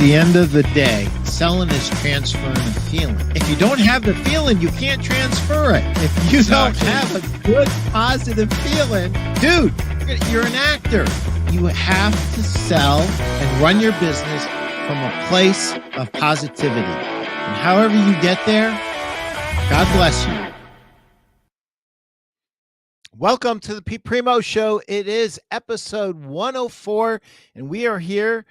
the end of the day, selling is transferring a feeling. If you don't have the feeling, you can't transfer it. If you don't have a good, positive feeling, dude, you're an actor. You have to sell and run your business from a place of positivity. And however you get there, God bless you. Welcome to the Pete Primeau Show. It is episode 104, and we are here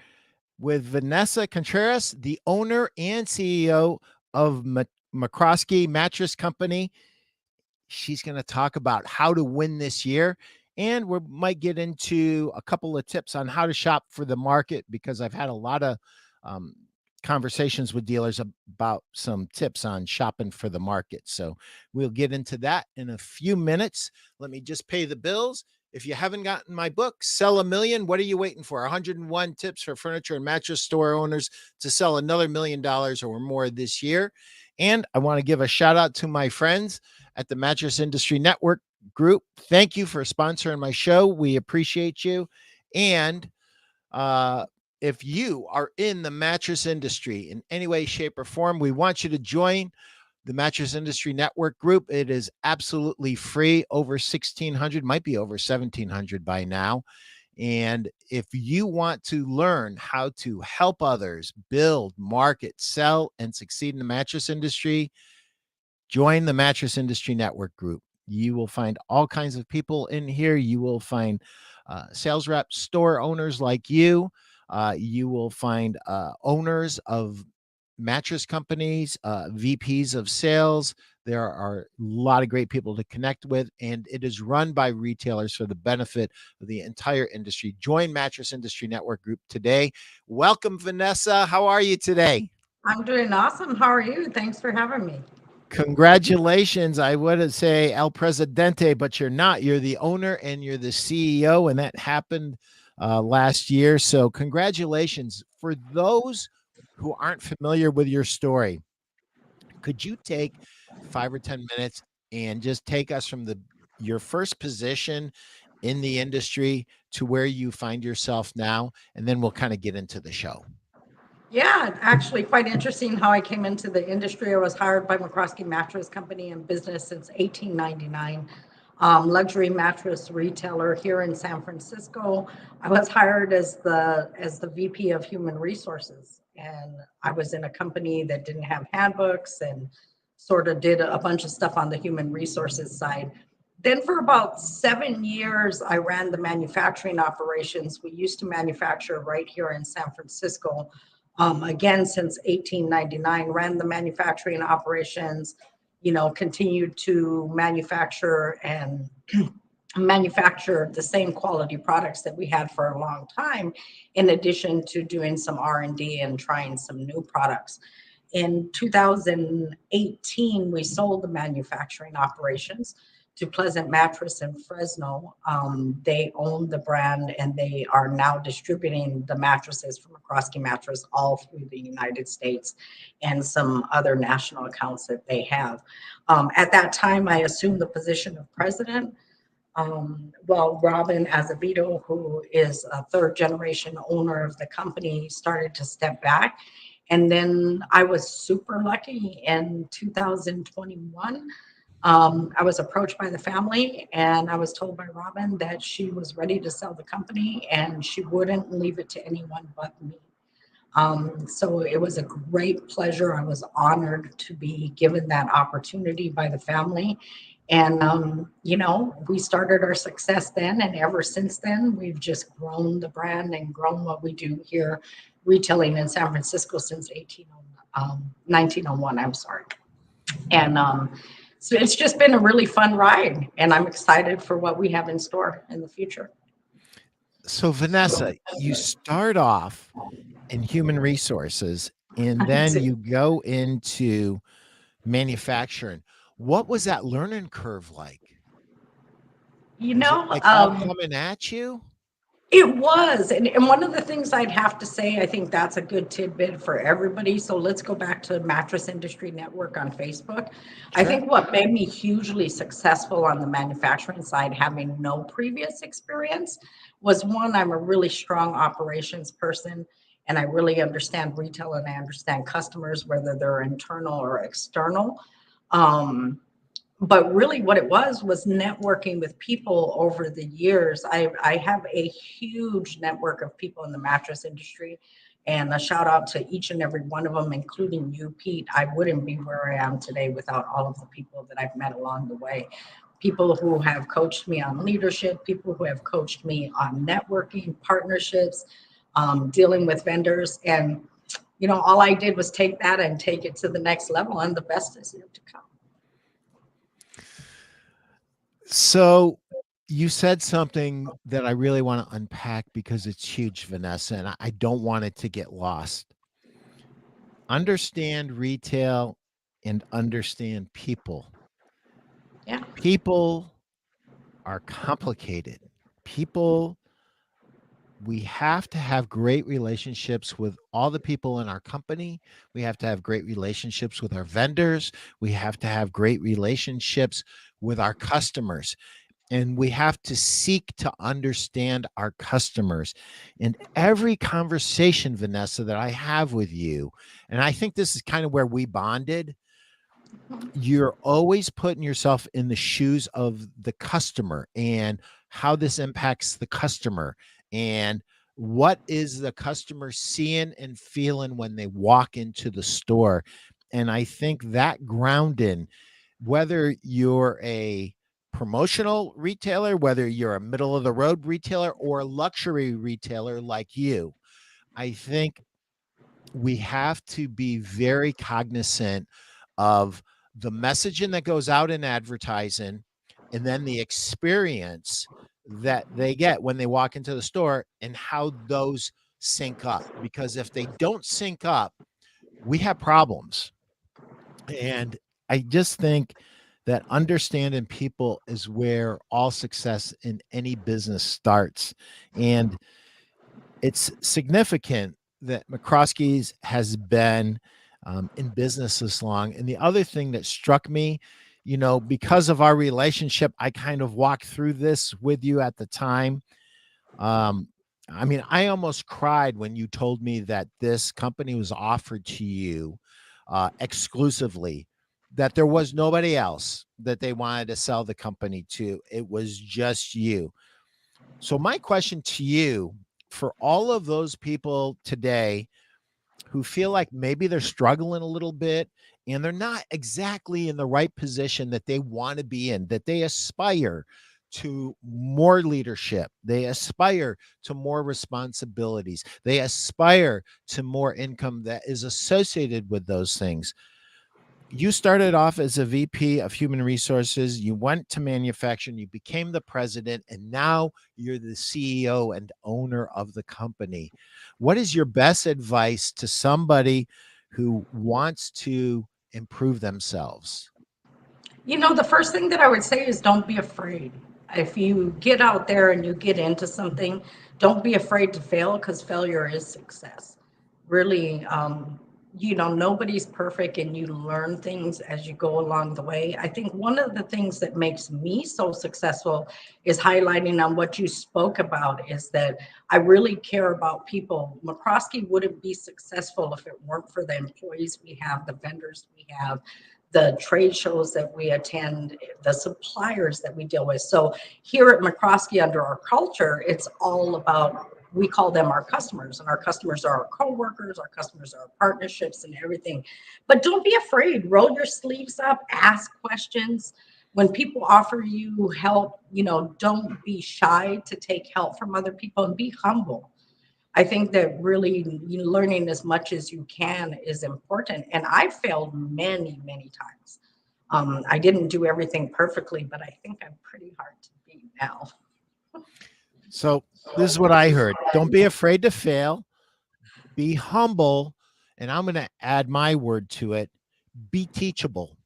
with Vanessa Contreras, the owner and CEO of McRoskey Mattress Company. She's going to talk about how to win this year, and we might get into a couple of tips on how to shop for the market, because I've had a lot of conversations with dealers about some tips on shopping for the market. So we'll get into that in a few minutes. Let me just pay the bills. If you haven't gotten my book, Sell a Million, what are you waiting for? 101 tips for furniture and mattress store owners to sell another $1 million or more this year. And I want to give a shout out to my friends at the Mattress Industry Network group. Thank you for sponsoring my show. We appreciate you. And if you are in the mattress industry in any way, shape, or form, we want you to join the Mattress Industry Network group. It is absolutely free, over 1,600, might be over 1,700 by now. And if you want to learn how to help others build, market, sell, and succeed in the mattress industry, join the Mattress Industry Network group. You will find all kinds of people in here. You will find sales reps, store owners like you. You will find owners of mattress companies, VPs of sales. There are a lot of great people to connect with, and it is run by retailers for the benefit of the entire industry. Join Mattress Industry Network group today. Welcome, Vanessa. How are you today? I'm doing awesome. How are you? Thanks for having me. Congratulations. I would say El Presidente, but you're not. You're the owner and you're the CEO, and that happened last year. So congratulations. For those who aren't familiar with your story, could you take 5 or 10 minutes and just take us from your first position in the industry to where you find yourself now, and then we'll kind of get into the show. Yeah, actually quite interesting how I came into the industry. I was hired by McRoskey Mattress Company in business since 1899. Luxury mattress retailer here in San Francisco. I was hired as the VP of Human Resources, and I was in a company that didn't have handbooks and sort of did a bunch of stuff on the human resources side. Then for about 7 years, I ran the manufacturing operations. We used to manufacture right here in San Francisco. Again, since 1899, ran the manufacturing operations, continued to manufacture and manufacture the same quality products that we had for a long time, in addition to doing some R&D and trying some new products. In 2018, we sold the manufacturing operations to Pleasant Mattress in Fresno. They own the brand, and they are now distributing the mattresses from McRoskey Mattress all through the United States and some other national accounts that they have. At that time, I assumed the position of president. While Robin Azevedo, who is a third generation owner of the company, started to step back. And then I was super lucky in 2021. I was approached by the family, and I was told by Robin that she was ready to sell the company and she wouldn't leave it to anyone but me. So it was a great pleasure. I was honored to be given that opportunity by the family. And, we started our success then. And ever since then, we've just grown the brand and grown what we do here, retailing in San Francisco since 1901. I'm sorry. And so it's just been a really fun ride, and I'm excited for what we have in store in the future. So Vanessa, you start off in human resources, and then you go into manufacturing. What was that learning curve like? All coming at you? It was. And one of the things I'd have to say, I think that's a good tidbit for everybody. So let's go back to Mattress Industry Network on Facebook. Sure. I think what made me hugely successful on the manufacturing side, having no previous experience, was one, I'm a really strong operations person. and I really understand retail and I understand customers, whether they're internal or external. Um, but really what it was networking with people over the years. I have a huge network of people in the mattress industry, and a shout out to each and every one of them, including you, Pete. I wouldn't be where I am today without all of the people that I've met along the way. People who have coached me on leadership, people who have coached me on networking, partnerships, dealing with vendors. And, all I did was take that and take it to the next level, and the best is yet to come. So you said something that I really want to unpack because it's huge, Vanessa, and I don't want it to get lost. Understand retail and understand people. Yeah. People are complicated. People, we have to have great relationships with all the people in our company. We have to have great relationships with our vendors. We have to have great relationships with our customers. And we have to seek to understand our customers. In every conversation, Vanessa, that I have with you, and I think this is kind of where we bonded, you're always putting yourself in the shoes of the customer and how this impacts the customer and what is the customer seeing and feeling when they walk into the store. And I think that grounding, whether you're a promotional retailer, whether you're a middle of the road retailer or a luxury retailer like you, I think we have to be very cognizant of the messaging that goes out in advertising and then the experience that they get when they walk into the store and how those sync up. Because if they don't sync up, we have problems. And I just think that understanding people is where all success in any business starts. And it's significant that McRoskey's has been in business this long. And the other thing that struck me, because of our relationship, I kind of walked through this with you at the time. Um, I mean, I almost cried when you told me that this company was offered to you exclusively, that there was nobody else that they wanted to sell the company to. It was just you. So, my question to you, for all of those people today who feel like maybe they're struggling a little bit and they're not exactly in the right position that they want to be in, that they aspire to more leadership, they aspire to more responsibilities, they aspire to more income that is associated with those things. You started off as a VP of human resources, you went to manufacturing, you became the president, and now you're the CEO and owner of the company. What is your best advice to somebody who wants to improve themselves? The first thing that I would say is don't be afraid. If you get out there and you get into something, don't be afraid to fail, because failure is success. Really, nobody's perfect and you learn things as you go along the way. I think one of the things that makes me so successful is highlighting on what you spoke about, is that I really care about people. McRoskey wouldn't be successful if it weren't for the employees we have, the vendors we have, the trade shows that we attend, the suppliers that we deal with. So here at McRoskey, under our culture, it's all about, we call them our customers, and our customers are our coworkers, our customers are our partnerships and everything. But don't be afraid, roll your sleeves up, ask questions. When people offer you help, don't be shy to take help from other people, and be humble. I think that really learning as much as you can is important. And I failed many, many times. I didn't do everything perfectly, but I think I'm pretty hard to beat now. So, this is what I heard: don't be afraid to fail, be humble, and I'm going to add my word to it: be teachable.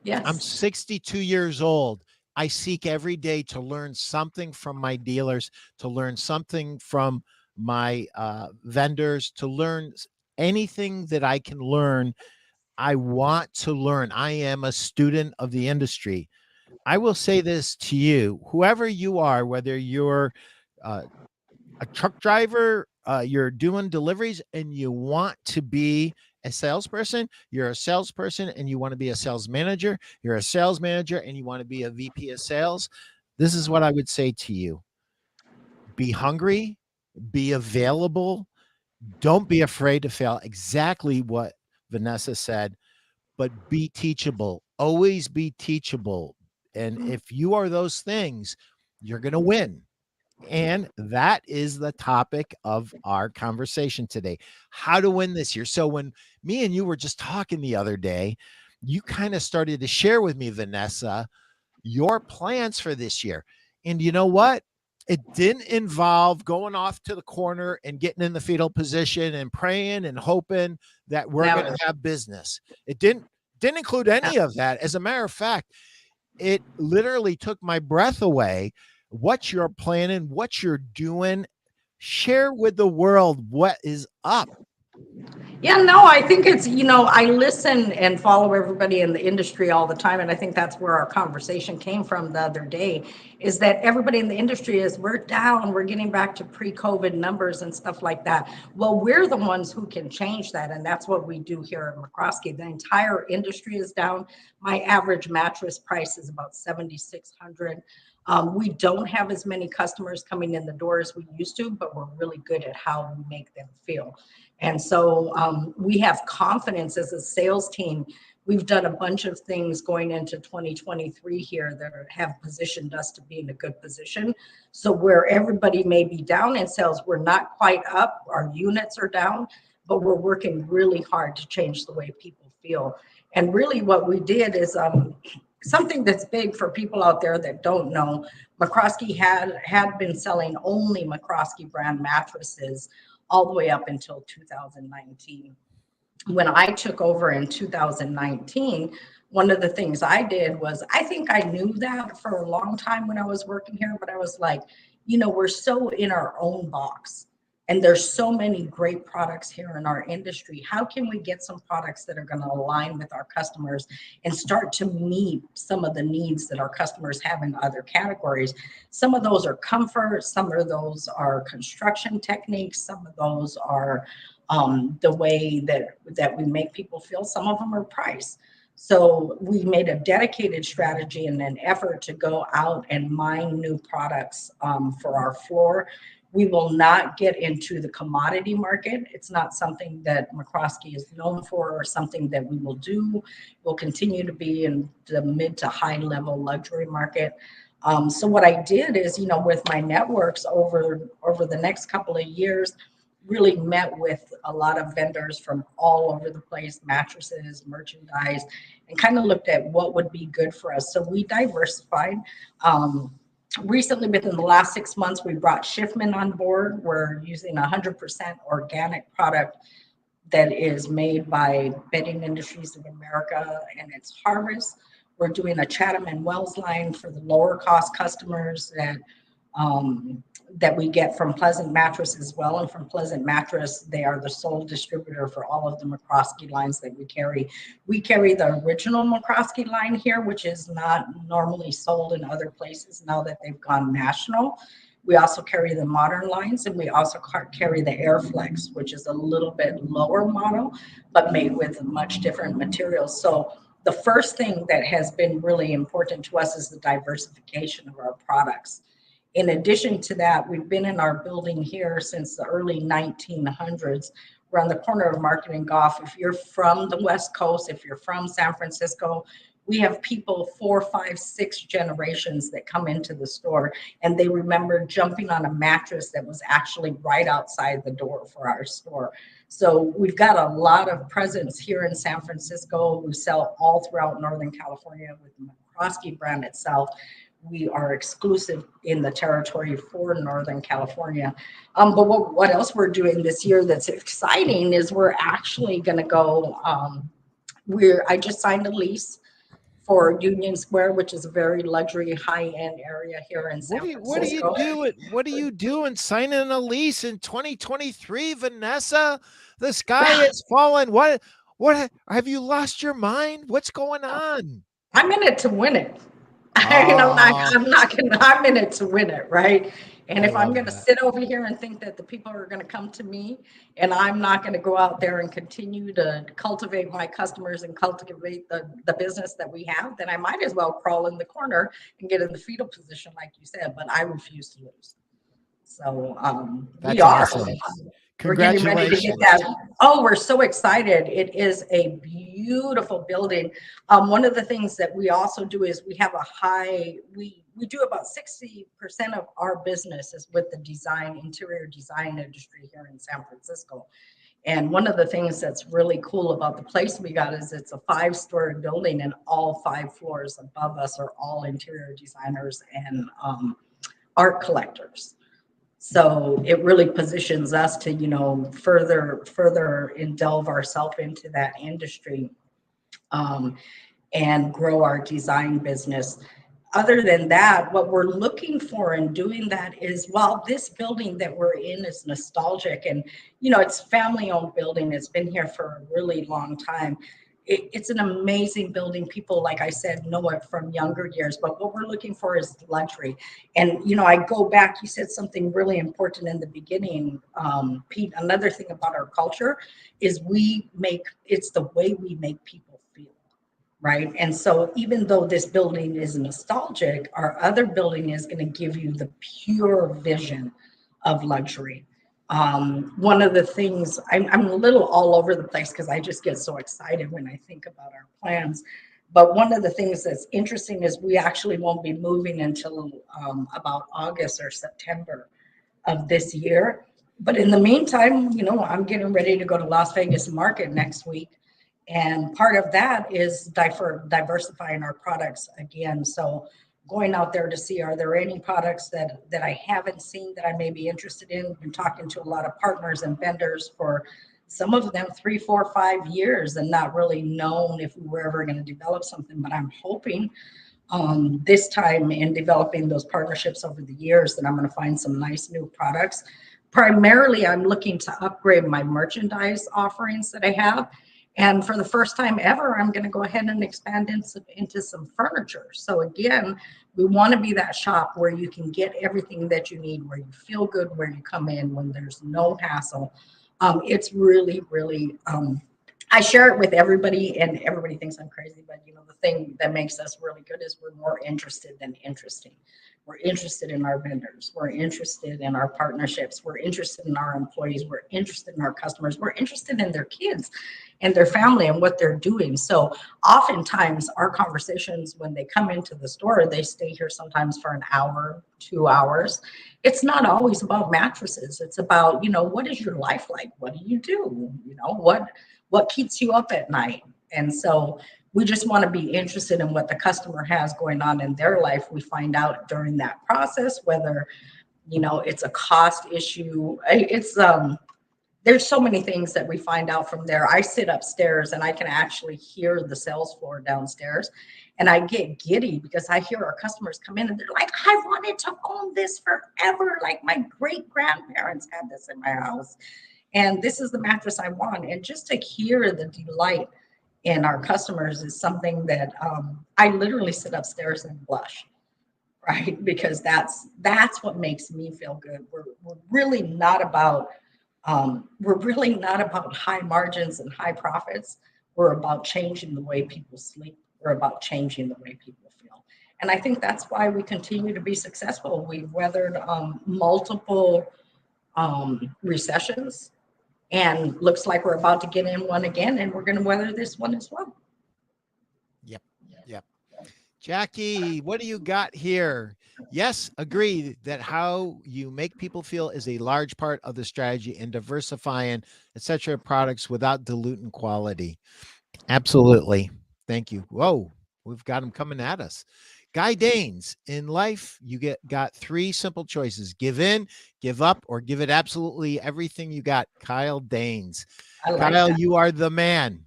I'm Yes. 62 years old. I seek every day to learn something from my dealers, to learn something from my vendors, to learn anything that I can learn. I want to learn. I am a student of the industry. I will say this to you: whoever you are, whether you're uh, a truck driver, you're doing deliveries and you want to be a salesperson, you're a salesperson and you want to be a sales manager, you're a sales manager and you want to be a VP of sales, this is what I would say to you. Be hungry, be available, don't be afraid to fail. Exactly what Vanessa said, but be teachable. Always be teachable. And if you are those things, you're going to win. And that is the topic of our conversation today. How to win this year. So when me and you were just talking the other day, you kind of started to share with me, Vanessa, your plans for this year. And you know what? It didn't involve going off to the corner and getting in the fetal position and praying and hoping that we're going Never. to have business. It didn't include any of that. As a matter of fact, it literally took my breath away. What you're planning, what you're doing, share with the world what is up. Yeah, no, I think it's, I listen and follow everybody in the industry all the time. And I think that's where our conversation came from the other day, is that everybody in the industry we're down, we're getting back to pre-COVID numbers and stuff like that. Well, we're the ones who can change that. And that's what we do here at McRoskey. The entire industry is down. My average mattress price is about $7,600. We don't have as many customers coming in the door as we used to, but we're really good at how we make them feel. And so we have confidence as a sales team. We've done a bunch of things going into 2023 here that have positioned us to be in a good position. So where everybody may be down in sales, we're not quite up. Our units are down, but we're working really hard to change the way people feel. And really what we did is something that's big for people out there that don't know. McRoskey had been selling only McRoskey brand mattresses all the way up until 2019. When I took over in 2019, one of the things I did was, I think I knew that for a long time when I was working here, but I was like, we're so in our own box. And there's so many great products here in our industry. How can we get some products that are going to align with our customers and start to meet some of the needs that our customers have in other categories? Some of those are comfort, some of those are construction techniques, some of those are the way that we make people feel, some of them are price. So we made a dedicated strategy and an effort to go out and mine new products for our floor. We will not get into the commodity market. It's not something that McRoskey is known for or something that we will do. We'll continue to be in the mid to high level luxury market. So what I did is, with my networks over the next couple of years, really met with a lot of vendors from all over the place, mattresses, merchandise, and kind of looked at what would be good for us. So we diversified. Recently, within the last 6 months, we brought Schiffman on board. We're using 100% organic product that is made by Bedding Industries of America and its Harvest. We're doing a Chatham and Wells line for the lower cost customers that we get from Pleasant Mattress as well. And from Pleasant Mattress, they are the sole distributor for all of the McRoskey lines that we carry. We carry the original McRoskey line here, which is not normally sold in other places now that they've gone national. We also carry the modern lines, and we also carry the Airflex, which is a little bit lower model, but made with much different materials. So the first thing that has been really important to us is the diversification of our products. In addition to that, we've been in our building here since the early 1900s. We're on the corner of Market and Goff. If you're from the West Coast, if you're from San Francisco, we have people 4, 5, 6 generations that come into the store, and they remember jumping on a mattress that was actually right outside the door for our store. So we've got a lot of presence here in San Francisco. We sell all throughout Northern California with the McRoskey brand itself. We are exclusive in the territory for Northern California. But what else we're doing this year that's exciting is we're actually going to go, I just signed a lease for Union Square, which is a very luxury high-end area here in San Francisco. What are you doing signing a lease in 2023, Vanessa? The sky is falling. What have you lost your mind? What's going on? I'm in it to win it. And Oh, I'm in it to win it, right? And I if I'm love going to that. sit over here and think that the people are going to come to me and I'm not going to go out there and continue to cultivate my customers and cultivate the business that we have, then I might as well crawl in the corner and get in the fetal position, like you said, but I refuse to lose. So we That's are. awesome. We're getting ready to get Congratulations. that. Oh, we're so excited. It is a beautiful building. One of the things that we also do is we have a we do about 60% of our business is with the interior design industry here in San Francisco. And one of the things that's really cool about the place we got is it's a 5-story building, and all 5 floors above us are all interior designers and art collectors. So it really positions us to, further delve ourselves into that industry, um, and grow our design business. Other than that, what we're looking for in doing that is, while this building that we're in is nostalgic and, it's family owned building, it's been here for a really long time. It's an amazing building. People, like I said, know it from younger years, but what we're looking for is luxury. And, I go back, you said something really important in the beginning, Pete. Another thing about our culture is it's the way we make people feel. Right. And so even though this building is nostalgic, our other building is going to give you the pure vision of luxury. One of the things, I'm a little all over the place because I just get so excited when I think about our plans. But one of the things that's interesting is we actually won't be moving until about August or September of this year. But in the meantime, I'm getting ready to go to Las Vegas market next week. And part of that is diversifying our products again. So going out there to see, are there any products that I haven't seen that I may be interested in? Been talking to a lot of partners and vendors for some of them 3, 4, 5 years and not really known if we were ever going to develop something. But I'm hoping this time in developing those partnerships over the years that I'm going to find some nice new products. Primarily, I'm looking to upgrade my merchandise offerings that I have. And for the first time ever, I'm going to go ahead and expand into some furniture. So again, we want to be that shop where you can get everything that you need, where you feel good, where you come in, when there's no hassle. It's really, really, I share it with everybody and everybody thinks I'm crazy, but the thing that makes us really good is we're more interested than interesting. We're interested in our vendors. We're interested in our partnerships. We're interested in our employees. We're interested in our customers. We're interested in their kids and their family and what they're doing. So oftentimes our conversations, when they come into the store, they stay here sometimes for an hour, 2 hours. It's not always about mattresses. It's about, what is your life like? What do you do? What keeps you up at night? And so we just want to be interested in what the customer has going on in their life. We find out during that process whether it's a cost issue. There's so many things that we find out from there. I sit upstairs and I can actually hear the sales floor downstairs, and I get giddy because I hear our customers come in and they're like, I wanted to own this forever, like my great grandparents had this in my house, and this is the mattress I want. And just to hear the delight in our customers is something that I literally sit upstairs and blush, right? Because that's what makes me feel good. We're really not about high margins and high profits. We're about changing the way people sleep. We're about changing the way people feel. And I think that's why we continue to be successful. We've weathered multiple recessions, and looks like we're about to get in one again, and we're going to weather this one as well. Yep. Yep. Jackie, what do you got here? Yes, agree that how you make people feel is a large part of the strategy in diversifying, etc. products without diluting quality. Absolutely. Thank you. Whoa, we've got them coming at us. Guy Danes, in life, you got 3 simple choices: give in, give up, or give it absolutely everything you got. Kyle Danes. I like Kyle, that. you are the man.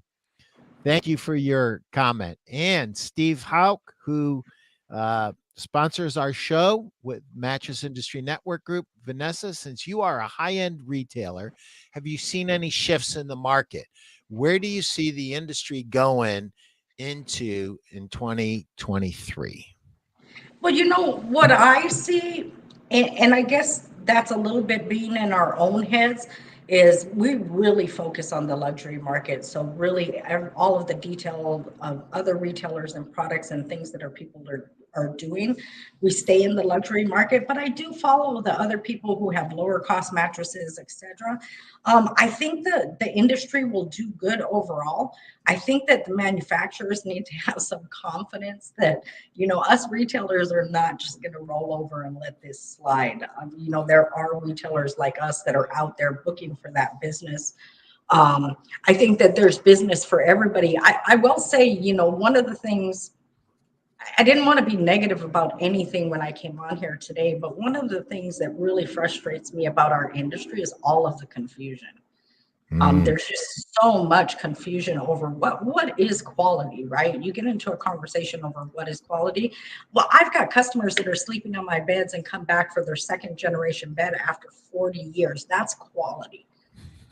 Thank you for your comment. And Steve Hauk, who sponsors our show with Mattress Industry Network Group. Vanessa, since you are a high-end retailer, have you seen any shifts in the market? Where do you see the industry going into in 2023? Well, you know what I see, and I guess that's a little bit being in our own heads, is we really focus on the luxury market. So really, all of the detail of other retailers and products and things that our people are doing, we stay in the luxury market. But I do follow the other people who have lower cost mattresses, etc. I think that the industry will do good overall. I think that the manufacturers need to have some confidence that, us retailers are not just going to roll over and let this slide. There are retailers like us that are out there booking for that business. I think that there's business for everybody. I will say, one of the things, I didn't want to be negative about anything when I came on here today, but one of the things that really frustrates me about our industry is all of the confusion. There's just so much confusion over what is quality, right? You get into a conversation over what is quality. Well, I've got customers that are sleeping on my beds and come back for their second generation bed after 40 years. That's quality.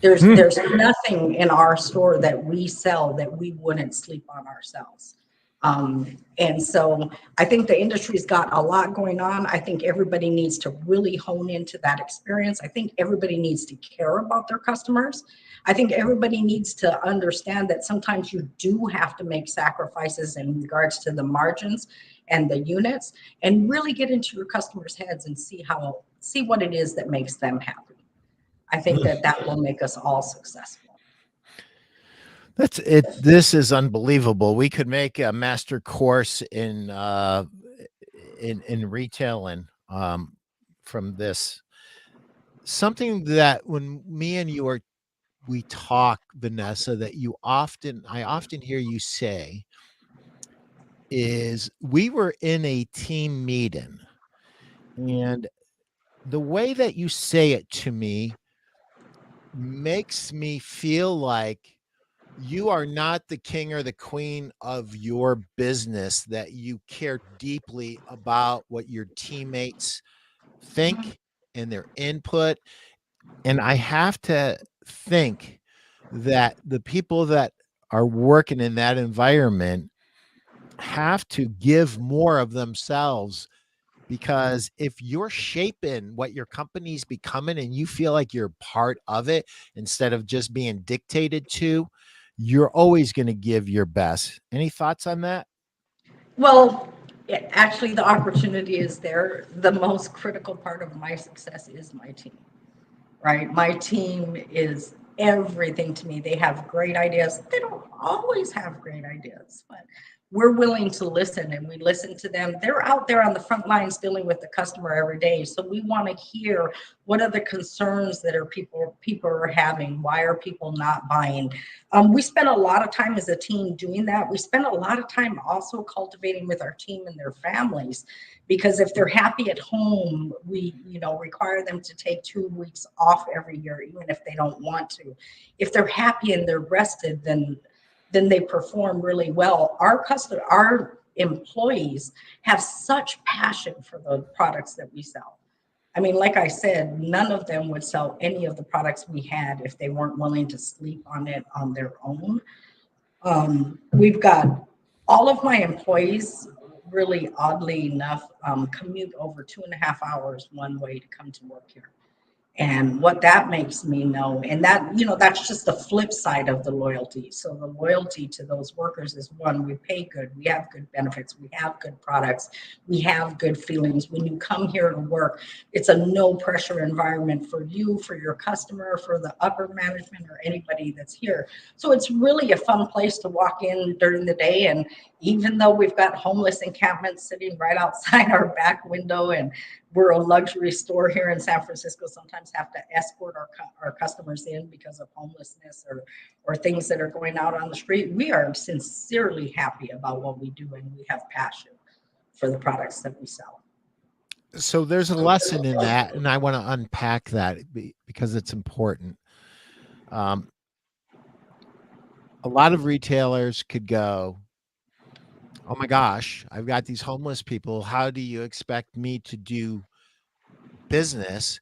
There's nothing in our store that we sell that we wouldn't sleep on ourselves. And so I think the industry's got a lot going on. I think everybody needs to really hone into that experience. I think everybody needs to care about their customers. I think everybody needs to understand that sometimes you do have to make sacrifices in regards to the margins and the units, and really get into your customers' heads and see what it is that makes them happy. I think that will make us all successful. That's it. This is unbelievable. We could make a master course in retailing from this. Something that when me and you are we talk, Vanessa, that I often hear you say is we were in a team meeting, and the way that you say it to me makes me feel like you are not the king or the queen of your business, that you care deeply about what your teammates think and their input. And I have to think that the people that are working in that environment have to give more of themselves, because if you're shaping what your company's becoming and you feel like you're part of it instead of just being dictated to, you're always going to give your best. Any thoughts on that? Well, actually, the opportunity is there. The most critical part of my success is my team, right? My team is everything to me. They have great ideas. They don't always have great ideas, but we're willing to listen, and we listen to them. They're out there on the front lines dealing with the customer every day. So we want to hear, what are the concerns that people are having? Why are people not buying? We spend a lot of time as a team doing that. We spend a lot of time also cultivating with our team and their families, because if they're happy at home, we require them to take 2 weeks off every year, even if they don't want to. If they're happy and they're rested, then they perform really well. Our employees have such passion for the products that we sell. I mean, like I said, none of them would sell any of the products we had if they weren't willing to sleep on it on their own. We've got all of my employees, really oddly enough, commute over 2.5 hours one way to come to work here. And what that makes me know, and that's just the flip side of the loyalty. So the loyalty to those workers is, one, we pay good, we have good benefits, we have good products, we have good feelings. When you come here to work, it's a no pressure environment for you, for your customer, for the upper management, or anybody that's here. So it's really a fun place to walk in during the day. And even though we've got homeless encampments sitting right outside our back window, and we're a luxury store here in San Francisco, sometimes have to escort our customers in because of homelessness or things that are going out on the street, we are sincerely happy about what we do, and we have passion for the products that we sell. So there's a lesson in that, and I want to unpack that because it's important. A lot of retailers could go, oh my gosh, I've got these homeless people. How do you expect me to do business?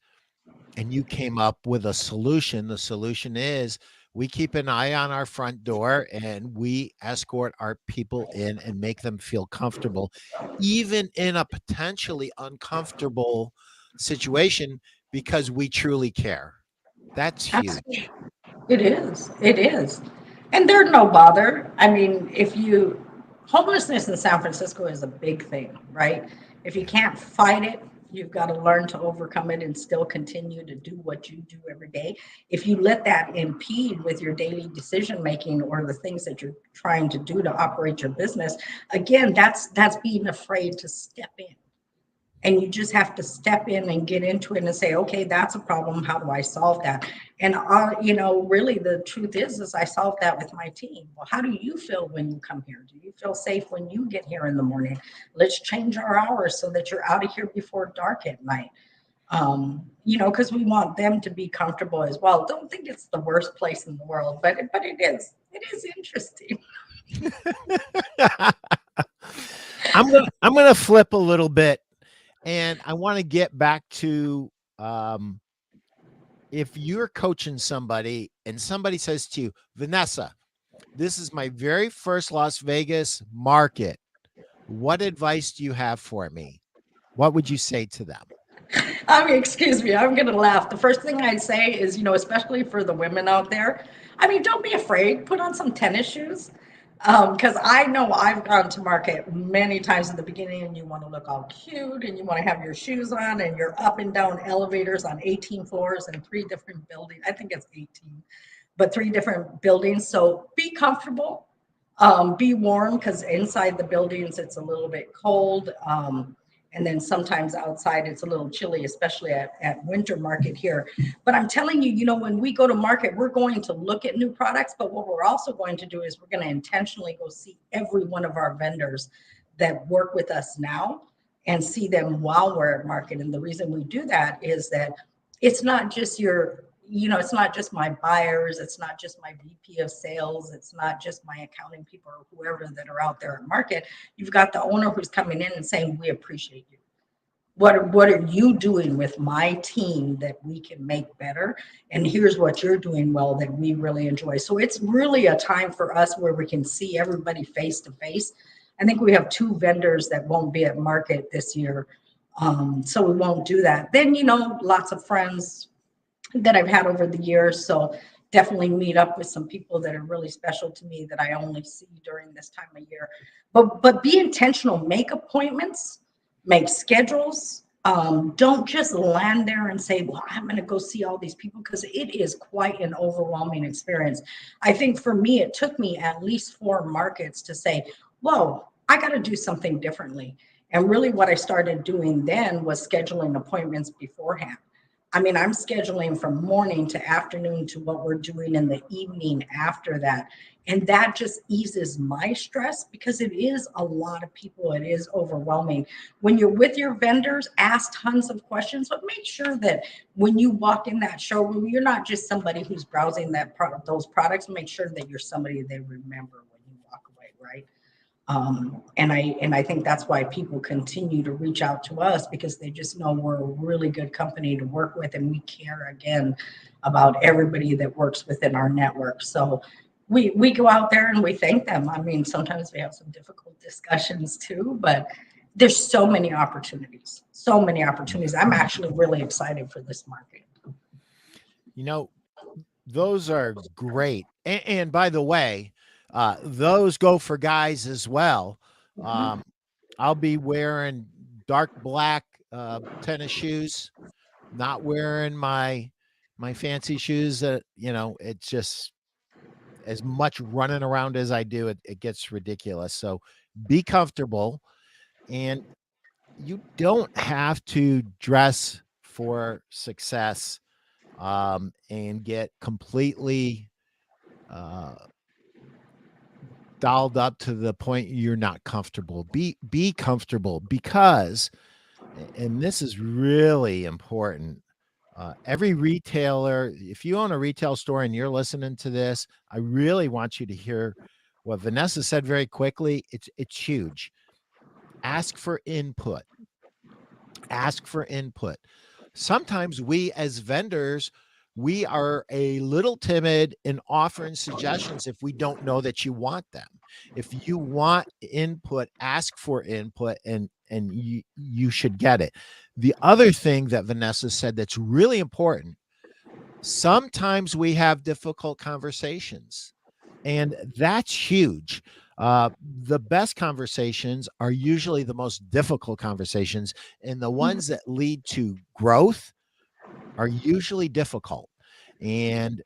And you came up with a solution. The solution is We keep an eye on our front door and we escort our people in and make them feel comfortable, even in a potentially uncomfortable situation, because we truly care. That's That's huge. It is. It is. And they're no bother. I mean, homelessness in San Francisco is a big thing, right? If you Yeah. can't fight it, you've got to learn to overcome it and still continue to do what you do every day. If you let that impede with your daily decision making or the things that you're trying to do to operate your business, again, that's being afraid to step in, and you just have to step in and get into it and say, okay, that's a problem, how do I solve that? And really the truth is I solved that with my team. Well, how do you feel when you come here? Do you feel safe when you get here in the morning? Let's change our hours so that you're out of here before dark at night. Because we want them to be comfortable as well. Don't think it's the worst place in the world, but it is interesting. I'm gonna flip a little bit, and I want to get back to, um, if you're coaching somebody and somebody says to you, Vanessa, this is my very first Las Vegas market. What advice do you have for me? What would you say to them? I mean, excuse me, I'm going to laugh. The first thing I'd say is, especially for the women out there, I mean, don't be afraid. Put on some tennis shoes. Because I know I've gone to market many times in the beginning and you want to look all cute and you want to have your shoes on and you're up and down elevators on 18 floors and three different buildings. I think it's 18, but three different buildings. So be comfortable, be warm, because inside the buildings it's a little bit cold. And then sometimes outside it's a little chilly, especially at winter market here. But I'm telling you, when we go to market, we're going to look at new products, but what we're also going to do is we're going to intentionally go see every one of our vendors that work with us now and see them while we're at market. And the reason we do that is that it's not just it's not just my buyers, it's not just my VP of sales, it's not just my accounting people or whoever that are out there at market. You've got the owner who's coming in and saying, we appreciate you. What are you doing with my team that we can make better? And here's what you're doing well that we really enjoy. So it's really a time for us where we can see everybody face to face. I think we have two vendors that won't be at market this year. So we won't do that. Then, lots of friends that I've had over the years. So definitely meet up with some people that are really special to me that I only see during this time of year. But be intentional, make appointments, make schedules. Don't just land there and say, well, I'm going to go see all these people, because it is quite an overwhelming experience. I think for me, it took me at least 4 markets to say, whoa, I got to do something differently. And really what I started doing then was scheduling appointments beforehand. I mean, I'm scheduling from morning to afternoon to what we're doing in the evening after that. And that just eases my stress, because it is a lot of people. It is overwhelming. When you're with your vendors, ask tons of questions, but make sure that when you walk in that showroom, you're not just somebody who's browsing those products. Make sure that you're somebody they remember when you walk away, right? And I think that's why people continue to reach out to us, because they just know we're a really good company to work with, and we care again about everybody that works within our network. So we go out there and we thank them. I mean, sometimes we have some difficult discussions too, but there's so many opportunities, so many opportunities. I'm actually really excited for this market. You know, those are great. And by the way, those go for guys as well. Mhm. Um, I'll be wearing dark black tennis shoes, not wearing my fancy shoes that, it's just as much running around as I do, it gets ridiculous. So be comfortable, and you don't have to dress for success, and get completely uh, dialed up to the point you're not comfortable. Be comfortable, because, and this is really important. Every retailer, if you own a retail store and you're listening to this, I really want you to hear what Vanessa said very quickly. It's huge. Ask for input. Ask for input. Sometimes we as vendors we are a little timid in offering suggestions if we don't know that you want them. If you want input, ask for input, and you should get it. The other thing that Vanessa said that's really important, sometimes we have difficult conversations, and that's huge. The best conversations are usually the most difficult conversations, and the ones that lead to growth are usually difficult. And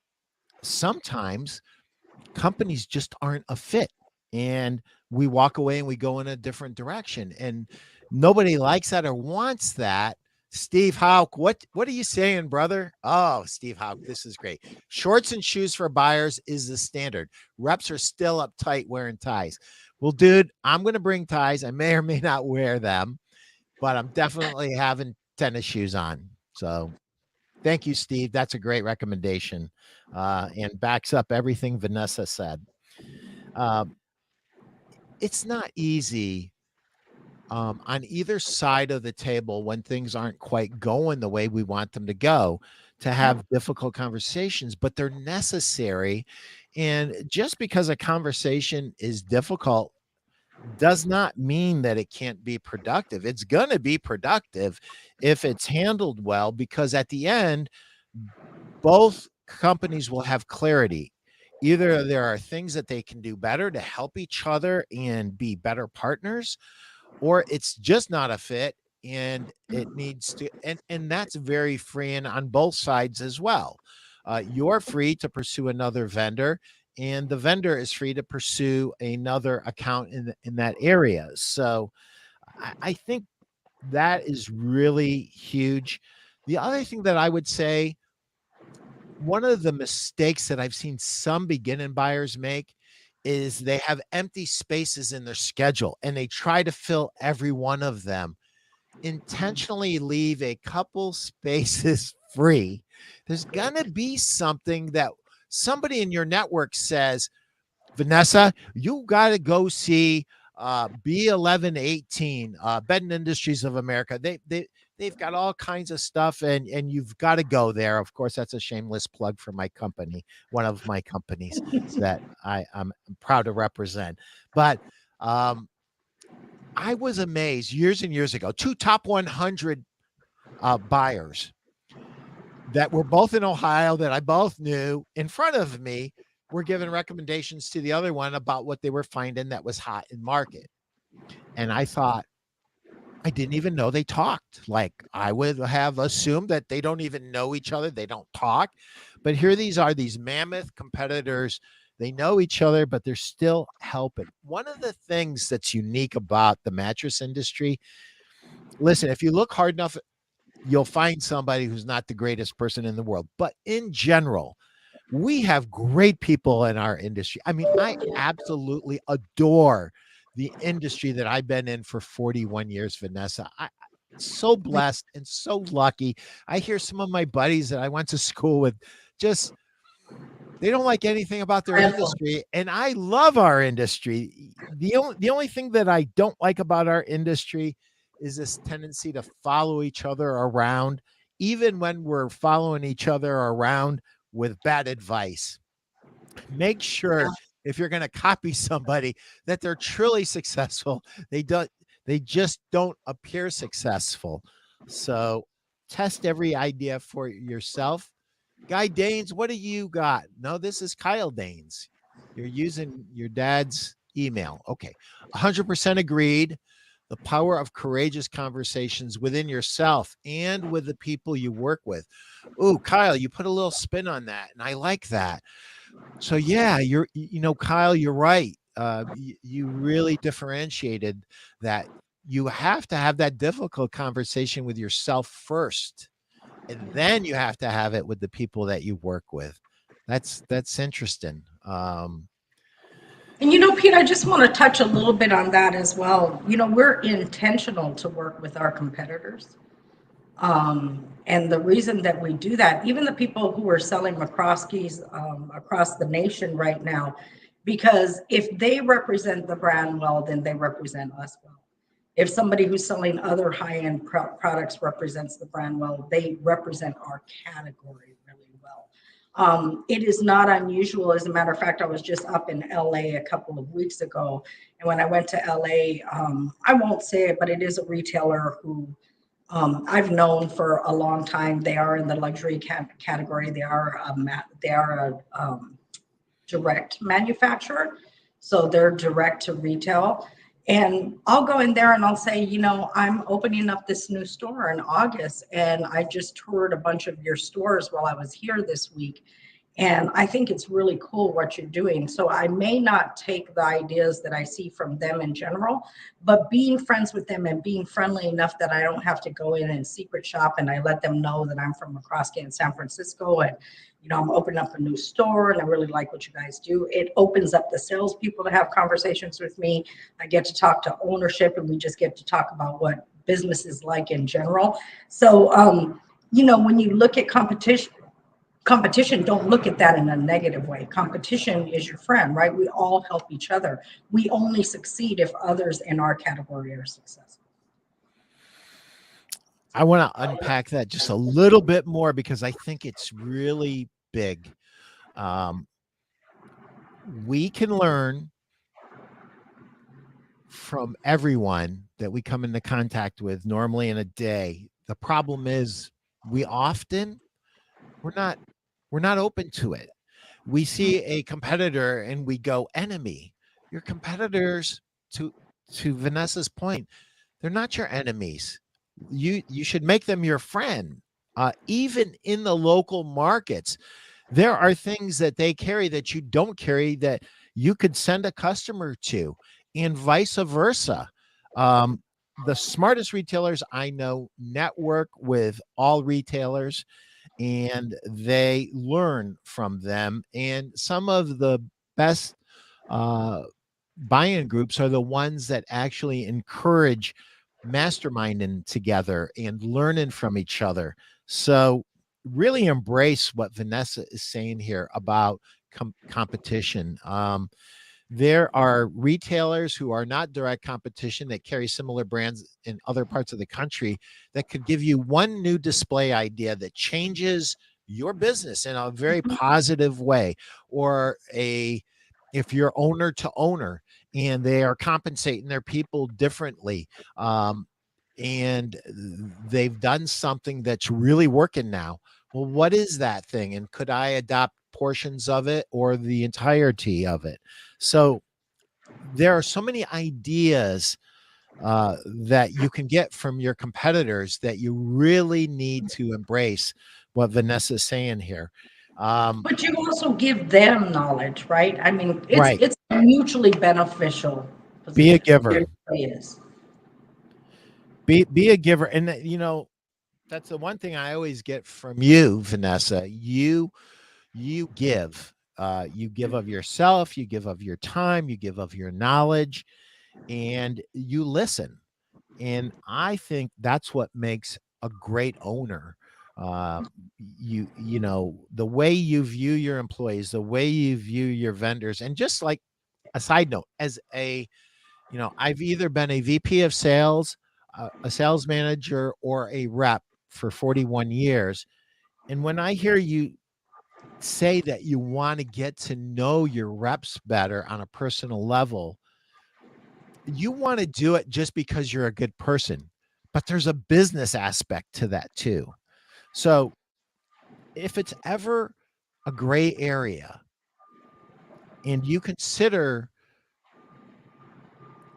sometimes companies just aren't a fit, and we walk away and we go in a different direction, and nobody likes that or wants that. Steve Hauk, what are you saying, brother? Oh, Steve Hauk, this is great. Shorts and shoes for buyers is the standard. Reps are still uptight wearing ties. Well, dude, I'm going to bring ties. I may or may not wear them, but I'm definitely having tennis shoes on. So thank you, Steve. That's a great recommendation, and backs up everything Vanessa said. Um, it's not easy, on either side of the table when things aren't quite going the way we want them to go, to have difficult conversations, but they're necessary. And just because a conversation is difficult does not mean that it can't be productive. It's going to be productive if it's handled well, because at the end, both companies will have clarity. Either there are things that they can do better to help each other and be better partners, or it's just not a fit and it needs to, and that's very freeing on both sides as well. You're free to pursue another vendor, and the vendor is free to pursue another account in that area. So I think that is really huge. The other thing that I would say, one of the mistakes that I've seen some beginning buyers make is they have empty spaces in their schedule and they try to fill every one of them. Intentionally leave a couple spaces free. There's going to be something that somebody in your network says, Vanessa, you got to go see B1118, Bed and Industries of America. They've got all kinds of stuff, and you've got to go there. Of course, that's a shameless plug for my company, one of my companies that I'm proud to represent. But I was amazed years and years ago. Two top 100 buyers that were both in Ohio that I both knew in front of me were giving recommendations to the other one about what they were finding that was hot in market. And I thought, I didn't even know they talked. Like, I would have assumed that they don't even know each other. They don't talk. But here these are, these mammoth competitors. They know each other, but they're still helping. One of the things that's unique about the mattress industry, listen, if you look hard enough, you'll find somebody who's not the greatest person in the world. But in general, we have great people in our industry. I mean, I absolutely adore the industry that I've been in for 41 years, Vanessa. I so blessed and so lucky. I hear some of my buddies that I went to school with, just they don't like anything about their industry, and I love our industry. The only thing that I don't like about our industry is this tendency to follow each other around, even when we're following each other around with bad advice. Make sure, if you're going to copy somebody, that they're truly successful. They just don't appear successful. So test every idea for yourself. Guy Danes, what do you got? No, this is Kyle Danes. You're using your dad's email. Okay. 100% agreed. The power of courageous conversations within yourself and with the people you work with. Ooh, Kyle, you put a little spin on that, and I like that. So yeah, Kyle, you're right. You really differentiated that. You have to have that difficult conversation with yourself first, and then you have to have it with the people that you work with. That's interesting. And Pete, I just want to touch a little bit on that as well. We're intentional to work with our competitors. And the reason that we do that, even the people who are selling McRoskey's across the nation right now, because if they represent the brand well, then they represent us well. If somebody who's selling other high-end products represents the brand well, they represent our category really well. It is not unusual. As a matter of fact, I was just up in LA a couple of weeks ago. And when I went to LA, I won't say it, but it is a retailer who I've known for a long time. They are in the luxury category. They are a direct manufacturer, so they're direct to retail. And I'll go in there and I'll say, I'm opening up this new store in August, and I just toured a bunch of your stores while I was here this week. And I think it's really cool what you're doing. So I may not take the ideas that I see from them in general, but being friends with them and being friendly enough that I don't have to go in and secret shop, and I let them know that I'm from McRoskey in San Francisco, and I'm opening up a new store and I really like what you guys do. It opens up the salespeople to have conversations with me. I get to talk to ownership, and we just get to talk about what business is like in general. So, when you look at competition, don't look at that in a negative way. Competition is your friend, right? We all help each other. We only succeed if others in our category are successful. I want to unpack that just a little bit more because I think it's really big. We can learn from everyone that we come into contact with normally in a day. The problem is we often we're not open to it. We see a competitor and we go enemy. Your competitors, to Vanessa's point, they're not your enemies. You should make them your friend. Even in the local markets, there are things that they carry that you don't carry that you could send a customer to, and vice versa. The smartest retailers I know network with all retailers, and they learn from them. And some of the best uh, buy-in groups are the ones that actually encourage masterminding together and learning from each other. So really embrace what Vanessa is saying here about competition. There are retailers who are not direct competition that carry similar brands in other parts of the country that could give you one new display idea that changes your business in a very positive way, or if you're owner to owner and they are compensating their people differently, and they've done something that's really working now. Well, what is that thing? And could I adopt portions of it or the entirety of it? So there are so many ideas that you can get from your competitors that you really need to embrace what Vanessa's saying here. But you also give them knowledge, right? I mean, it's Right. it's a mutually beneficial Be a position. giver. It really is. Be a giver. And that's the one thing I always get from you, Vanessa. You give. You give of yourself, you give of your time, you give of your knowledge, and you listen. And I think that's what makes a great owner. Uh, the way you view your employees, the way you view your vendors, and just like a side note, I've either been a VP of sales, a sales manager, or a rep for 41 years. And when I hear you say that you want to get to know your reps better on a personal level, you want to do it just because you're a good person, but there's a business aspect to that too. So if it's ever a gray area and you consider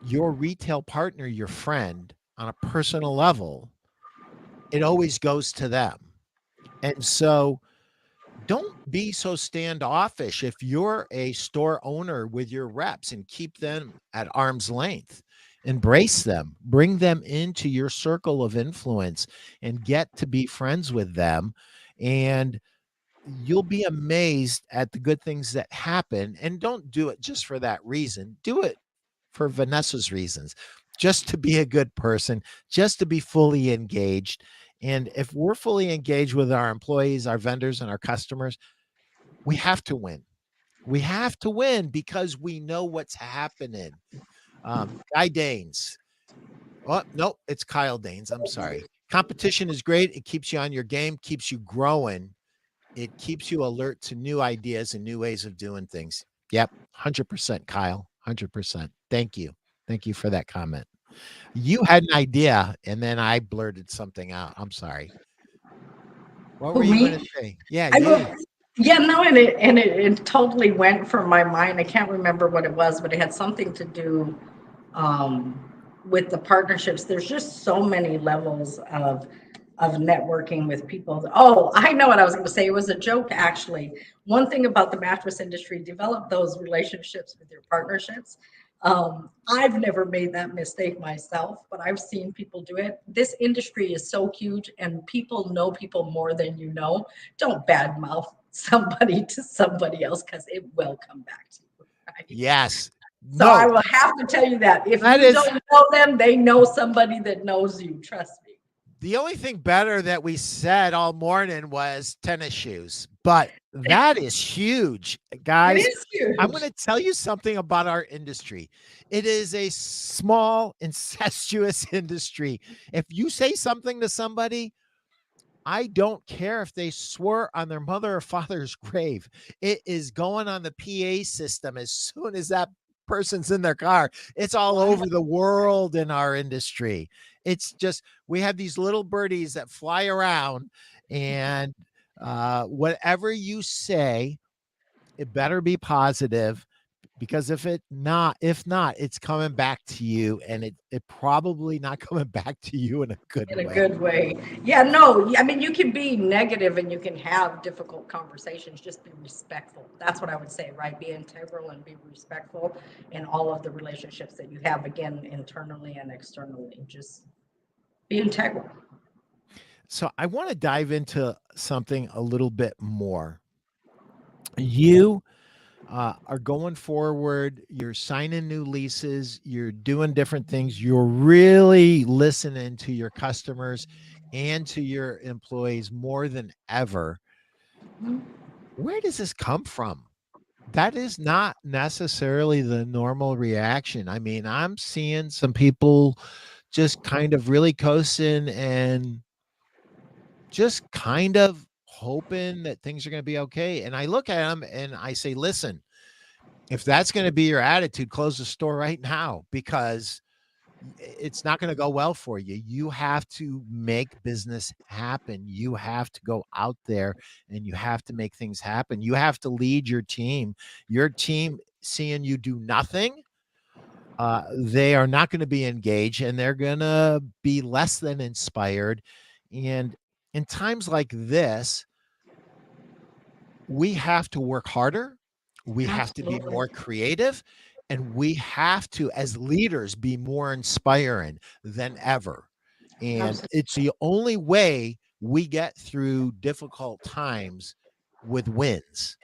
your retail partner your friend on a personal level, it always goes to them. And so don't be so standoffish if you're a store owner with your reps, and keep them at arm's length. Embrace them, bring them into your circle of influence, and get to be friends with them. And you'll be amazed at the good things that happen. And don't do it just for that reason. Do it for Vanessa's reasons, just to be a good person, just to be fully engaged. And if we're fully engaged with our employees, our vendors, and our customers, we have to win. We have to win because we know what's happening. Guy Danes. Oh, no, it's Kyle Danes. I'm sorry. Competition is great. It keeps you on your game, keeps you growing. It keeps you alert to new ideas and new ways of doing things. Yep, 100%, Kyle. 100%. Thank you. Thank you for that comment. You had an idea, and then I blurted something out. I'm sorry. What were Who, you going to me? say? Yeah, I you. will, yeah, no, and it totally went from my mind. I can't remember what it was, but it had something to do um, with the partnerships. There's just so many levels of networking with people. Oh, I know what I was going to say. It was a joke, actually. One thing about the mattress industry: develop those relationships with your partnerships. I've never made that mistake myself, but I've seen people do it. This industry is so huge, and people know people more than you know. Don't badmouth somebody to somebody else, because it will come back to you. Right? Yes. So I No, will have to tell you that if that you is don't know them, they know somebody that knows you. Trust me. the only thing better that we said all morning was tennis shoes, but that is huge, It guys. is I'm going huge. to tell you something about our industry. It is a small, incestuous industry. If you say something to somebody, I don't care if they swore on their mother or father's grave. It is going on the PA system as soon as that person's in their car. It's all Wow. over the world in our industry. It's just, we have these little birdies that fly around, and whatever you say, it better be positive, because if not, it's coming back to you, and it probably not coming back to you in a good In a way. good way. Yeah, no, I mean, you can be negative and you can have difficult conversations. Just be respectful. That's what I would say, right? Be integral and be respectful in all of the relationships that you have, again, internally and externally. Just be integral. So I want to dive into something a little bit more. You are going forward, you're signing new leases, you're doing different things, you're really listening to your customers and to your employees more than ever. Mhm. Where does this come from? That is not necessarily the normal reaction. I mean, I'm seeing some people just kind of really coasting and just kind of hoping that things are going to be okay. And I look at them and I say, listen, if that's going to be your attitude, close the store right now, because it's not going to go well for you. You have to make business happen. You have to go out there and you have to make things happen. You have to lead your team. Your team seeing you do nothing, they are not going to be engaged, and they're going to be less than inspired. And in times like this, we have to work harder. We have to be Absolutely. more creative, and we have to, as leaders, be more inspiring than ever. And Absolutely. it's the only way we get through difficult times with wins.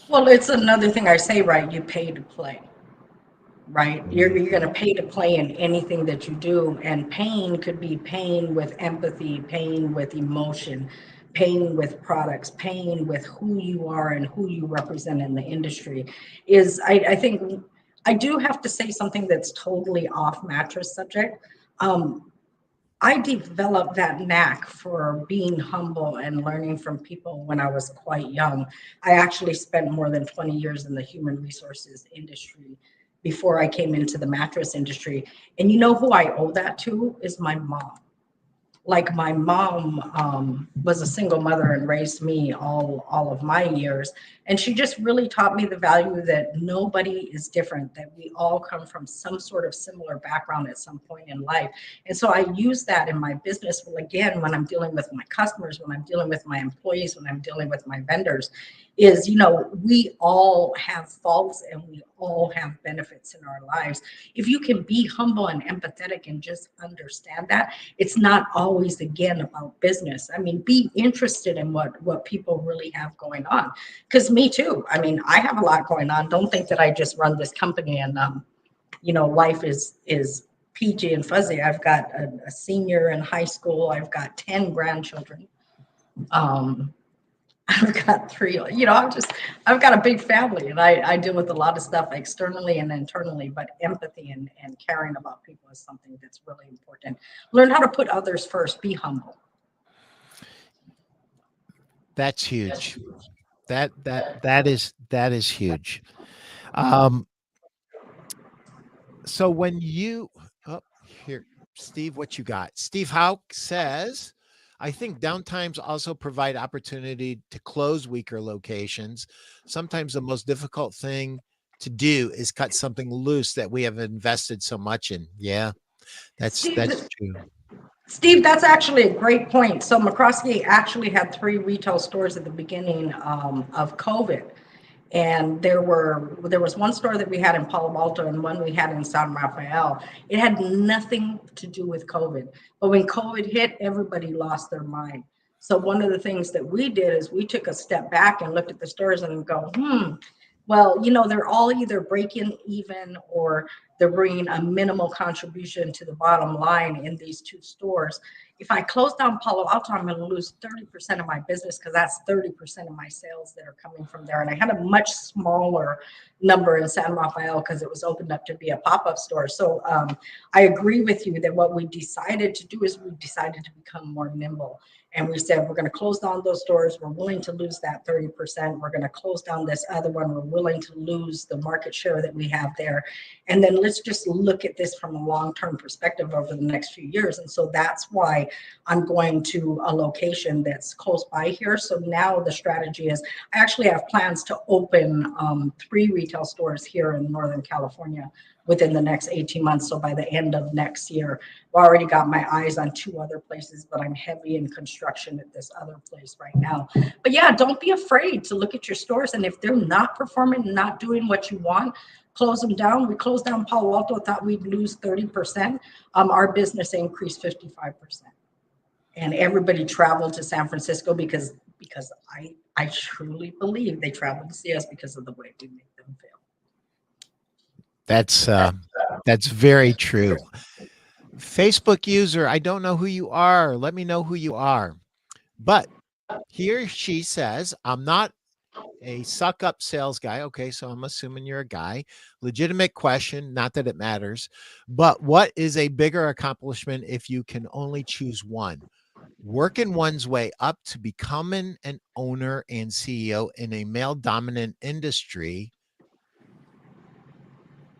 Well, it's another thing I say, right? You pay to play. Right? You're going to pay to play in anything that you do. And pain could be pain with empathy, pain with emotion, pain with products, pain with who you are and who you represent in the industry. I think I do have to say something that's totally off mattress subject. Um, I developed that knack for being humble and learning from people when I was quite young. I actually spent more than 20 years in the human resources industry before I came into the mattress industry. And you know who I owe that to is my mom. Like my mom was a single mother and raised me all of my years, and she just really taught me the value that nobody is different, that we all come from some sort of similar background at some point in life. And so I use that in my business. Well, again, when I'm dealing with my customers, when I'm dealing with my employees, when I'm dealing with my vendors, is, we all have faults and we all have benefits in our lives. If you can be humble and empathetic and just understand that, it's not always, again, about business. I mean, be interested in what people really have going on, because me too. I mean, I have a lot going on. Don't think that I just run this company and life is peachy and fuzzy. I've got a senior in high school. I've got 10 grandchildren. um I've got three, I've got a big family, and I deal with a lot of stuff externally and internally, but empathy and caring about people is something that's really important. Learn how to put others first, be humble. That's huge. That is huge. Um, so when you oh here, Steve, what you got? Steve Hauk says, I think downtimes also provide opportunity to close weaker locations. Sometimes the most difficult thing to do is cut something loose that we have invested so much in. Yeah, Steve, that's true. Steve, that's actually a great point. So McRoskey actually had three retail stores at the beginning of COVID. And there was one store that we had in Palo Alto and one we had in San Rafael. It had nothing to do with COVID. But when COVID hit, everybody lost their mind. So one of the things that we did is we took a step back and looked at the stores and go, well, they're all either breaking even or they're bringing a minimal contribution to the bottom line in these two stores. If I close down Palo Alto, I'm going to lose 30% of my business because that's 30% of my sales that are coming from there. And I had a much smaller number in San Rafael because it was opened up to be a pop-up store. So I agree with you that what we decided to do is we decided to become more nimble. And we said, we're going to close down those stores. We're willing to lose that 30%. We're going to close down this other one. We're willing to lose the market share that we have there. And then let's just look at this from a long-term perspective over the next few years. And so that's why I'm going to a location that's close by here. So now the strategy is I actually have plans to open 3 retail stores here in Northern California within the next 18 months. So by the end of next year, I've already got my eyes on 2 other places, but I'm heavy in construction at this other place right now. But yeah, don't be afraid to look at your stores. And if they're not performing, not doing what you want, close them down. We closed down Palo Alto, thought we'd lose 30%. Our business increased 55%. And everybody traveled to San Francisco because I truly believe they traveled to see us because of the way we make them feel. That's very true. Facebook user, I don't know who you are. Let me know who you are. But here she says, I'm not a suck up sales guy. Okay, so I'm assuming you're a guy. Legitimate question, not that it matters. But what is a bigger accomplishment if you can only choose one? Working one's way up to becoming an owner and CEO in a male dominant industry,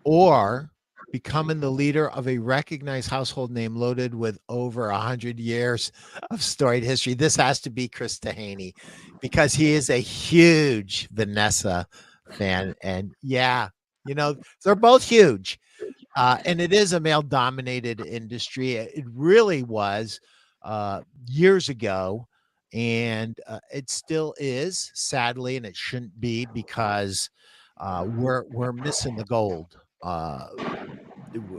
or becoming the leader of a recognized household name loaded with over 100 years of storied history. This has to be Chris Dehaney because he is a huge Vanessa fan. And yeah, they're both huge. And it is a male dominated industry. It really was years ago. And it still is, sadly, and it shouldn't be because we're missing the gold.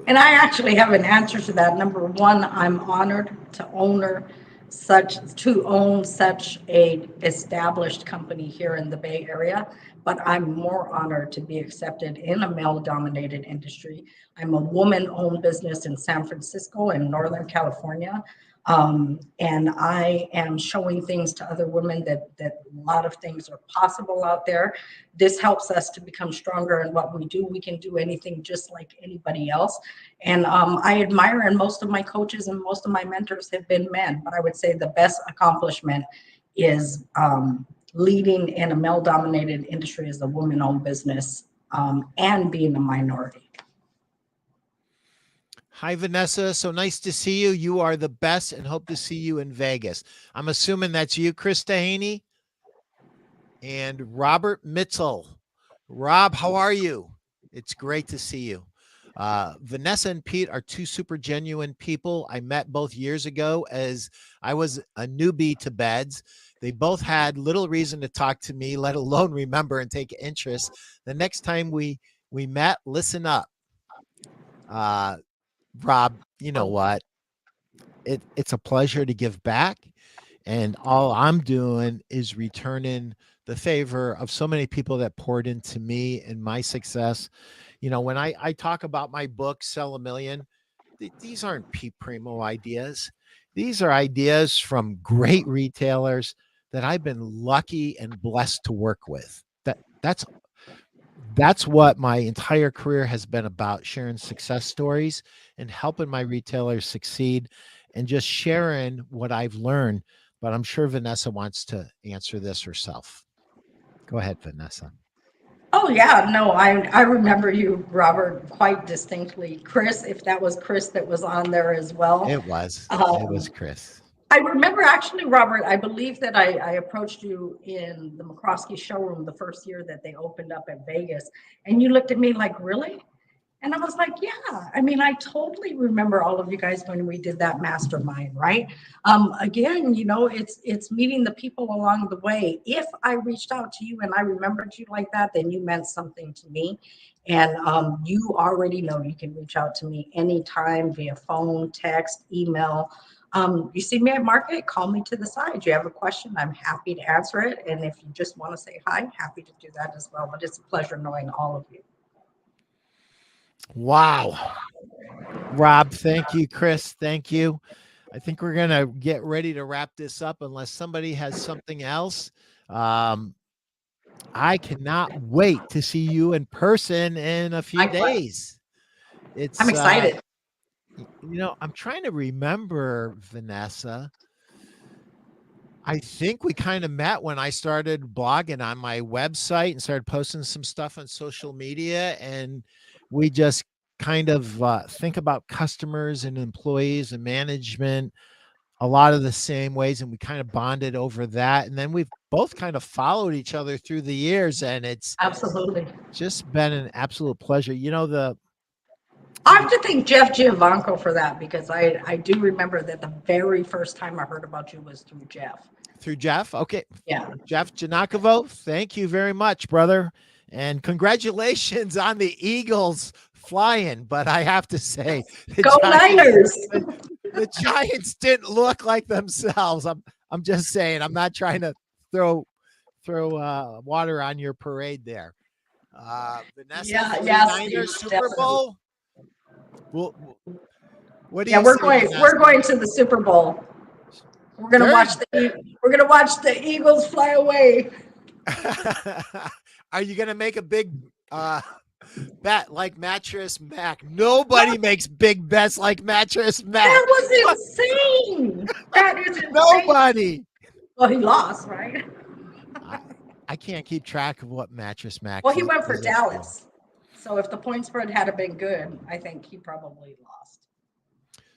And I actually have an answer to that. Number one, I'm honored to own such a established company here in the Bay Area, but I'm more honored to be accepted in a male-dominated industry. I'm a woman-owned business in San Francisco and Northern California. And I am showing things to other women that a lot of things are possible out there. This helps us to become stronger in what we do. We can do anything just like anybody else. And I admire, and most of my coaches and most of my mentors have been men, but I would say the best accomplishment is leading in a male-dominated industry as a woman-owned business and being a minority. Hi, Vanessa. So nice to see you. You are the best and hope to see you in Vegas. I'm assuming that's you, Chris Dehaney, and Robert Mitchell. Rob, how are you? It's great to see you. Vanessa and Pete are 2 super genuine people. I met both years ago as I was a newbie to beds. They both had little reason to talk to me, let alone remember and take interest. The next time we met, listen up. Rob, you know what? It's a pleasure to give back. And all I'm doing is returning the favor of so many people that poured into me and my success. When I talk about my book, Sell a Million, these aren't Pete Primeau ideas. These are ideas from great retailers that I've been lucky and blessed to work with. That's what my entire career has been about, sharing success stories and helping my retailers succeed and just sharing what I've learned. but I'm sure Vanessa wants to answer this herself. Go ahead, Vanessa. Oh yeah, no, I remember you, Robert, quite distinctly. Chris, if that was Chris that was on there as well. It was Um, Chris. I remember actually, Robert, I believe that I approached you in the McRoskey showroom the first year that they opened up at Vegas, and you looked at me like, really? And I was like, yeah, I mean, I totally remember all of you guys when we did that mastermind, right? Again, it's meeting the people along the way. If I reached out to you and I remembered you like that, then you meant something to me. And you already know you can reach out to me anytime via phone, text, email. You see me at market, call me to the side. You have a question, I'm happy to answer it. And if you just want to say hi, happy to do that as well. But it's a pleasure knowing all of you. Wow. Rob, thank you. Chris, thank you. I think we're going to get ready to wrap this up unless somebody has something else. I cannot wait to see you in person in a few days. I'm excited. I'm trying to remember, Vanessa. I think we kind of met when I started blogging on my website and started posting some stuff on social media. And we just kind of think about customers and employees and management a lot of the same ways. And we kind of bonded over that. And then we've both kind of followed each other through the years. And it's absolutely just been an absolute pleasure. I have to thank Jeff Giovanco for that, because I do remember that the very first time I heard about you was through Jeff. Through Jeff? Okay. Yeah. Jeff Gianakovo, thank you very much, brother. And congratulations on the Eagles flying. But I have to say, Go Niners! The Giants didn't look like themselves. I'm just saying, I'm not trying to throw water on your parade there. Vanessa, Niners Super Bowl. Well, what do you? We're going to the Super Bowl. We're gonna watch the Eagles fly away. Are you gonna make a big bet like Mattress Mac? Nobody makes big bets like Mattress Mac. That was insane. That is insane. Nobody. Well, he lost, right? I can't keep track of what Mattress Mac. Well, he went for Dallas. So if the point spread had been good, I think he probably lost.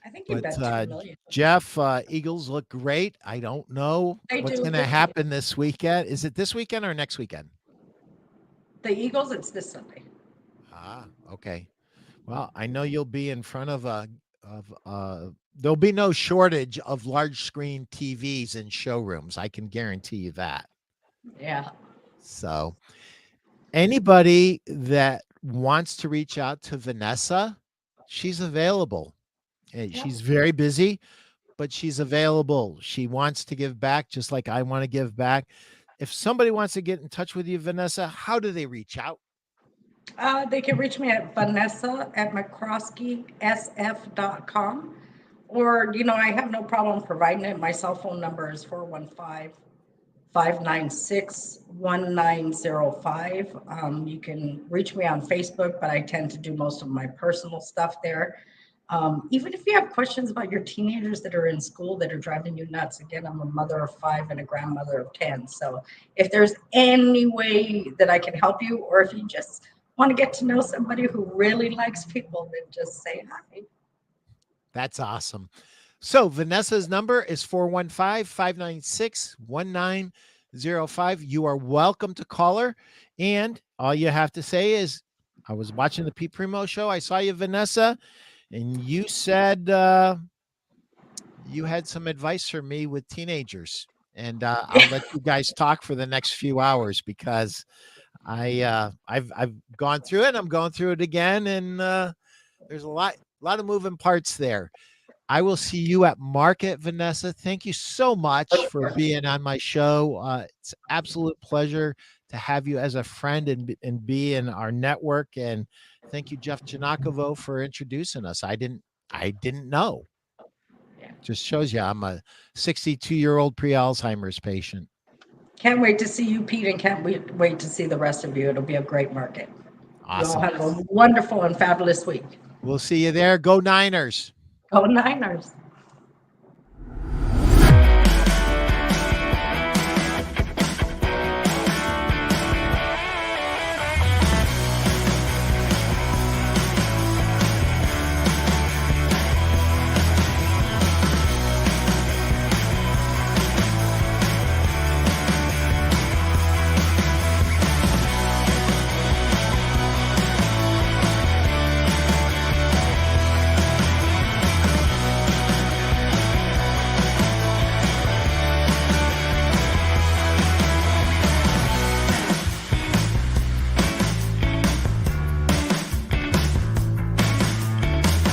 I think he bet $2 million. Jeff, Eagles look great. I don't know what's going to happen this weekend. Is it this weekend or next weekend? The Eagles, it's this Sunday. Ah, okay. Well, I know you'll be in front of there'll be no shortage of large screen TVs in showrooms. I can guarantee you that. Yeah. So anybody that wants to reach out to Vanessa, she's available. She's very busy, but she's available. She wants to give back just like I want to give back. If somebody wants to get in touch with you, Vanessa, how do they reach out? They can reach me at Vanessa at McRoskeySF.com. Or, I have no problem providing it. My cell phone number is 415-596-1905. You can reach me on Facebook, but I tend to do most of my personal stuff there. Even if you have questions about your teenagers that are in school that are driving you nuts, again, I'm a mother of 5 and a grandmother of 10. So if there's any way that I can help you, or if you just want to get to know somebody who really likes people, then just say hi. That's awesome. So Vanessa's number is 415-596-1905. You are welcome to call her. And all you have to say is, I was watching the Pete Primeau show. I saw you, Vanessa, and you said you had some advice for me with teenagers. And I'll let you guys talk for the next few hours, because I've gone through it. I'm going through it again. And there's a lot of moving parts there. I will see you at market, Vanessa. Thank you so much for being on my show. It's an absolute pleasure to have you as a friend and be in our network. And thank you, Jeff Gianakovo, for introducing us. I didn't know. Just shows you I'm a 62-year-old pre-Alzheimer's patient. Can't wait to see you, Pete, and can't wait to see the rest of you. It'll be a great market. Awesome. You'll have a wonderful and fabulous week. We'll see you there. Go Niners. Go Niners.